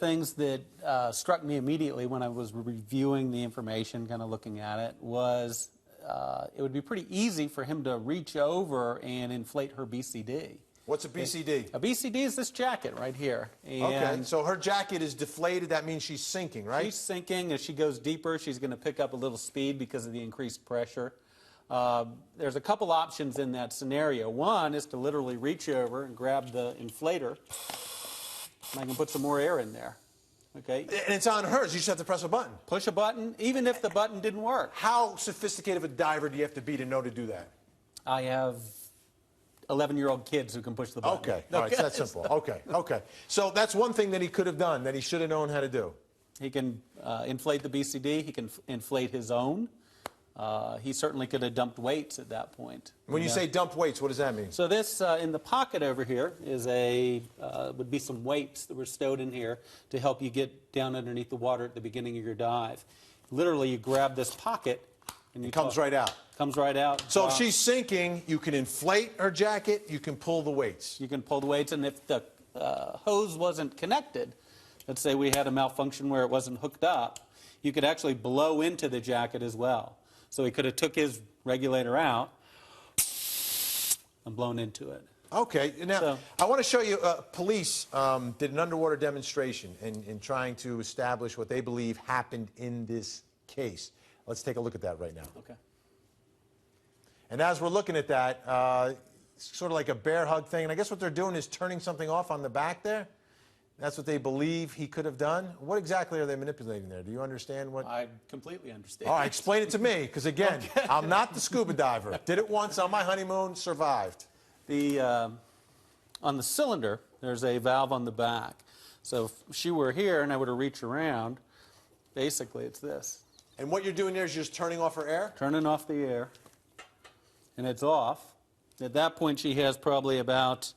things that struck me immediately when I was reviewing the information, kind of looking at it, was it would be pretty easy for him to reach over and inflate her BCD. What's a BCD? A BCD is this jacket right here. And okay, so her jacket is deflated. That means she's sinking, right? She's sinking. As she goes deeper, she's going to pick up a little speed because of the increased pressure. There's a couple options in that scenario. One is to literally reach over and grab the inflator, and I can put some more air in there. Okay? And it's on hers. You just have to press a button. Push a button, even if the button didn't work. How sophisticated of a diver do you have to be to know to do that? I have 11-year-old kids who can push the button. Okay. All right, so that's simple. Okay. So that's one thing that he could have done, that he should have known how to do. He can inflate the BCD. He can inflate his own. He certainly could have dumped weights at that point. When you say dumped weights, what does that mean? So this, in the pocket over here, is would be some weights that were stowed in here to help you get down underneath the water at the beginning of your dive. Literally, you grab this pocket, and it comes right out. Comes right out. So if she's sinking, you can inflate her jacket, you can pull the weights. You can pull the weights, and if the hose wasn't connected, let's say we had a malfunction where it wasn't hooked up, you could actually blow into the jacket as well. So he could have took his regulator out and blown into it. Okay. Now, I want to show you, police did an underwater demonstration in trying to establish what they believe happened in this case. Let's take a look at that right now. Okay. And as we're looking at that, sort of like a bear hug thing, and I guess what they're doing is turning something off on the back there. That's what they believe he could have done. What exactly are they manipulating there? Do you understand what? I completely understand. All right, explain it to me, because again, okay. I'm not the scuba diver. Did it once on my honeymoon, survived. On the cylinder, there's a valve on the back. So if she were here and I were to reach around, basically it's this. And what you're doing there is you're just turning off her air? Turning off the air. And it's off. At that point, she has probably about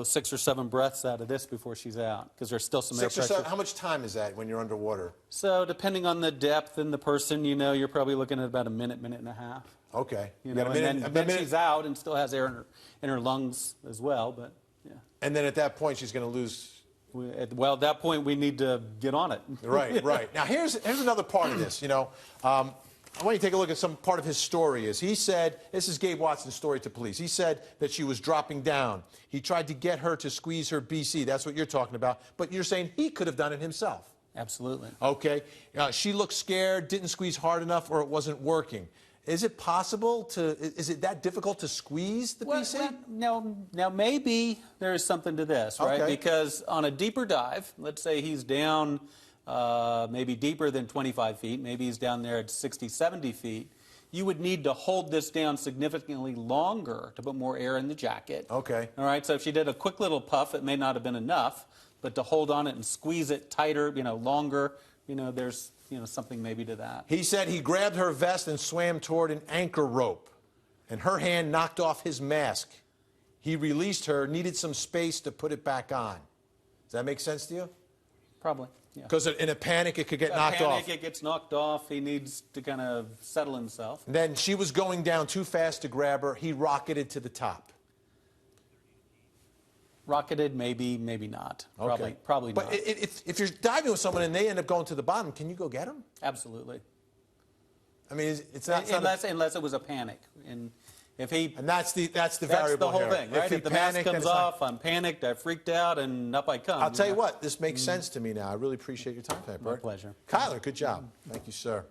6 or 7 breaths out of this before she's out, because there's still some air pressure. 6 or 7. How much time is that when you're underwater? So depending on the depth and the person, you're probably looking at about a minute, minute and a half. Okay. And then she's out and still has air in her lungs as well, but yeah. And then at that point, she's going to lose. Well, at that point, we need to get on it. Right. Now, here's another part of this. I want you to take a look at some part of his story. He said, this is Gabe Watson's story to police. He said that she was dropping down. He tried to get her to squeeze her BC. That's what you're talking about. But you're saying he could have done it himself. Absolutely. Okay. She looked scared, didn't squeeze hard enough, or it wasn't working. Is it possible is it that difficult to squeeze the BC? Well, now maybe there is something to this, right? Okay. Because on a deeper dive, let's say he's down maybe deeper than 25 feet, maybe he's down there at 60, 70 feet, you would need to hold this down significantly longer to put more air in the jacket. Okay. All right, so if she did a quick little puff, it may not have been enough, but to hold on it and squeeze it tighter, longer, there's, something maybe to that. He said he grabbed her vest and swam toward an anchor rope, and her hand knocked off his mask. He released her, needed some space to put it back on. Does that make sense to you? Probably. Because in a panic, it could get knocked off. It gets knocked off. He needs to kind of settle himself. And then she was going down too fast to grab her. He rocketed to the top. Rocketed, maybe not. Okay. Probably not. But if you're diving with someone and they end up going to the bottom, can you go get them? Absolutely. I mean, it's not unless it was a panic. And that's the variable. That's the whole here. thing, right? If the mask comes off, I'm panicked, I freaked out, and up I come. I'll tell you what, this makes sense to me now. I really appreciate your time tonight, Bert. My pleasure. Kyler, good job. Thank you, sir.